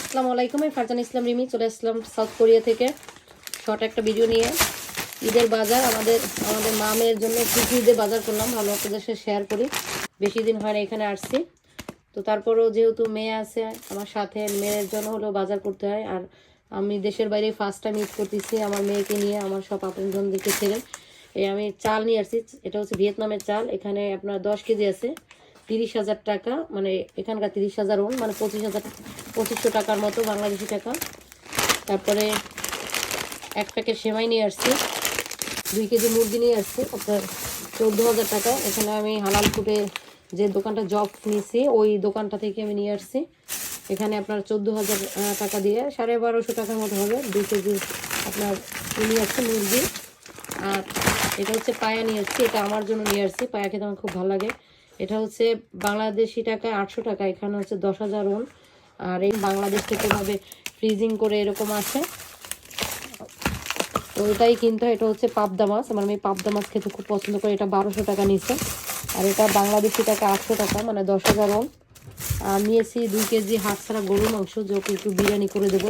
আসসালামু আলাইকুম, আমি ফারজানা ইসলাম রিমি চলে আসলাম সাউথ কোরিয়া থেকে শর্ট একটা ভিডিও নিয়ে। ঈদের বাজার আমাদের মা মেয়ের জন্য কিছু ঈদের বাজার করলাম, ভালো আপনাদের সাথে শেয়ার করি। বেশি দিন হয় না এখানে আসছি, তো তারপরেও যেহেতু মেয়ে আছে আমার সাথে, মেয়ের জন্য হলেও বাজার করতে হয়। আর আমি দেশের বাইরে ফার্স্ট টাইম ঈদ করতেছি আমার মেয়েকে নিয়ে, আমার সব আপনজনদেরকে ছেড়ে। এই আমি চাল নিয়ে আসছি, এটা হচ্ছে ভিয়েতনামের চাল। এখানে আপনার 10 কেজি আছে 30,000 টাকা, মানে এখানকার 30,000 ওন, মানে 2500 টাকার মতো বাংলাদেশি টাকা। তারপরে এক প্যাকেট সেমাই নিয়ে আসছি, 2 কেজি মুরগি নিয়ে আসছি আপনার 14,000 টাকা। এখানে আমি হালাল ফুডে যে দোকানটা জব নিয়েছি ওই দোকানটা থেকে আমি নিয়ে আসছি। এখানে আপনার 14,000 টাকা দিয়ে 1250 টাকার মতো হবে 2 কেজি আপনার নিয়ে আসছি মুরগি। আর এটা হচ্ছে পায়া নিয়ে আসছি, এটা আমার জন্য নিয়ে আসছি, পায়া খেতে আমার খুব ভালো লাগে। এটা হচ্ছে বাংলাদেশি টাকায় 800 টাকা, এখানে হচ্ছে 10,000 ওন। আর এই বাংলাদেশ থেকে ভাবে ফ্রিজিং করে এরকম আছে, তো এটাই কিনতে হয়। এটা হচ্ছে পাবদা মাছ, আমার মেয়ে পাবদা মাছ খেতে খুব পছন্দ করে। এটা 1200 টাকা নিচ্ছে, আর এটা বাংলাদেশি টাকা 800 টাকা, মানে 10,000 ওন। আর নিয়েছি 2 কেজি হাড় ছাড়া গরুর মাংস, যে ওকে একটু বিরিয়ানি করে দেবো।